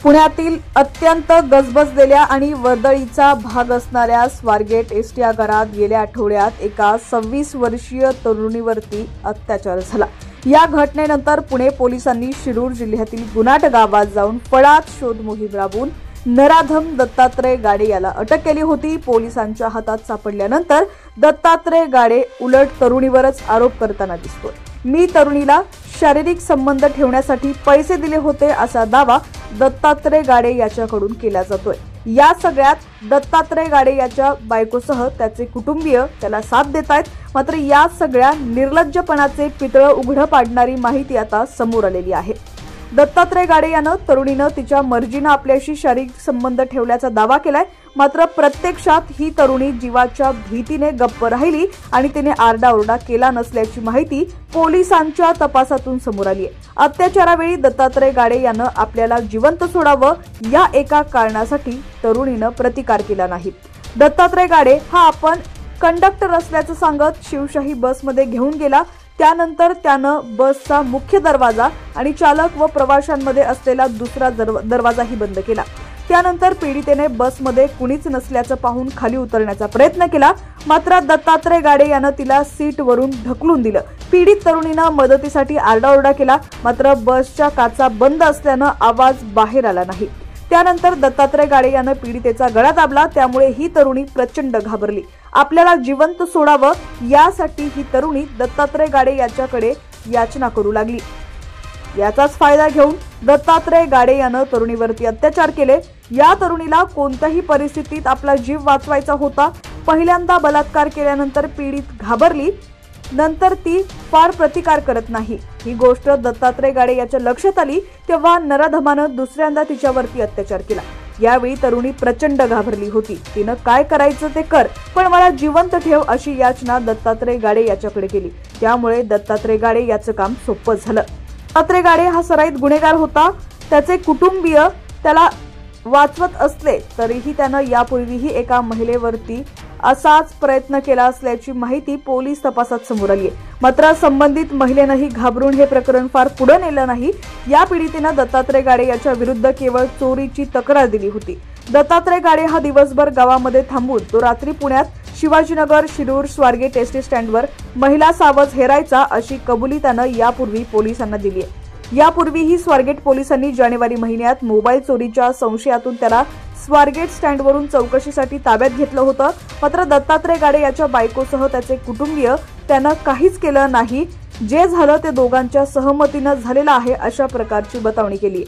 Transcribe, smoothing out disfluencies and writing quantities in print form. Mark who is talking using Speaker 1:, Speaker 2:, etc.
Speaker 1: पुण्यातील अत्यंत गजबजलेल्या आणि वर्दळीचा भाग असणाऱ्या स्वारगेट एसटी आगारात गेल्या आठवड्यात एका 26 वर्षीय तरुणीवरती अत्याचार झाला। या घटनेनंतर पुणे पोलिसांनी शिरूर जिल्ह्यातील गुनाट गावात जाऊन पळात शोध मोहीम राबवून नराधम दत्तात्रय गाडे याला अटक केली होती। पोलिसांच्या हातात सापडल्यानंतर दत्तात्रय गाडे उलट तरुणीवरच आरोप करताना दिसतोय। मी तरुणीला शारीरिक संबंध ठेवण्यासाठी पैसे दिले होते असा दावा दत्तात्रय गाडे याच्याकडून केला जातोय। या सगळ्यात दत्तात्रय गाडे याच्या बायकोसह त्याचे कुटुंबीय त्याला साथ देतायत। मात्र या सगळ्या निर्लज्जपणाचे पितळ उघड पाडणारी माहिती आता समोर आलेली आहे। दत्तात्रय गाडे यानं तरुणीनं तिच्या मर्जीनं आपल्याशी शारीरिक संबंध ठेवल्याचा दावा केलाय। मात्र प्रत्यक्षात ही तरुणी जीवाच्या भीतीने गप्प राहिली आणि तिने आरडाओरडा केला नसल्याची माहिती पोलिसांच्या तपासातून समोर आली आहे। अत्याचारावेळी दत्तात्रय गाडे यानं आपल्याला जिवंत सोडावं या एका कारणासाठी तरुणीनं प्रतिकार केला नाही। दत्तात्रय गाडे हा आपण कंडक्टर असल्याचं सांगत शिवशाही बसमध्ये घेऊन गेला। त्यानंतर त्यानं बसचा मुख्य दरवाजा आणि चालक व प्रवाशांमध्ये असलेला दुसरा दरवाजाही बंद केला। त्यानंतर पीडितेने बसमध्ये कुणीच नसल्याचं पाहून खाली उतरण्याचा प्रयत्न केला। मात्र दत्तात्रय गाडे यानं तिला सीटवरून ढकलून दिलं। पीडित तरुणीनं मदतीसाठी आरडाओरडा केला, मात्र बसच्या काचा बंद असल्यानं आवाज बाहेर आला नाही। त्यानंतर दत्तात्रय गाडे यानं पीडितेचा गळा दाबला, त्यामुळे ही तरुणी प्रचंड घाबरली। आपल्याला जिवंत सोडावं यासाठी ही तरुणी दत्तात्रय गाडे याच्याकडे याचना करू लागली। याचाच फायदा घेऊन दत्तात्रय गाडे यानं तरुणीवरती अत्याचार केले। या तरुणीला कोणत्याही परिस्थितीत आपला जीव वाचवायचा होता। पहिल्यांदा बलात्कार केल्यानंतर पीडित घाबरली, नंतर ती फार प्रतिकार करत नाही। ही गोष्ट दत्तात्रय गाडे याच्या लक्षात आली तेव्हा नराधमानं दुसऱ्यांदा तिच्यावरती अत्याचार केला। यावेळी तरुणी प्रचंड घाबरली होती। तिनं काय करायचं ते कर, पण मला जिवंत ठेव अशी याचना दत्तात्रय गाडे याच्याकडे केली। त्यामुळे दत्तात्रय गाडे याचं काम सोपं झालं। दत्तात्रय गाडे हा सराईत गुन्हेगार होता। त्याचे कुटुंबीय त्याला वाचवत असले तरीही त्यानं यापूर्वीही एका महिलेवरती असाच प्रयत्न केला असल्याची माहिती पोलीस तपासात समोर आली आहे। मात्र संबंधित महिलेनंही घाबरून हे प्रकरण फार पुढे नेलं नाही। या पीडितेनं दत्तात्रय गाडे याच्या विरुद्ध केवळ चोरीची तक्रार दिली होती। दत्तात्रय गाडे हा दिवसभर गावामध्ये थांबून तो रात्री पुण्यात शिवाजीनगर, शिरूर, स्वारगेट एसटी स्टँडवर महिला सावज हेरायचा अशी कबुली त्यानं यापूर्वी पोलिसांना दिली आहे। यापूर्वीही स्वारगेट पोलिसांनी जानेवारी महिन्यात मोबाईल चोरीच्या संशयातून त्याला स्वारगेट स्टँडवरून चौकशीसाठी ताब्यात घेतलं होतं। मात्र दत्तात्रय गाडे याच्या बायकोसह त्याचे कुटुंबीय त्यानं काहीच केलं नाही। जे झालं ते दोघांच्या सहमतीनं झालेलं आहे अशा प्रकारची बतावणी केली।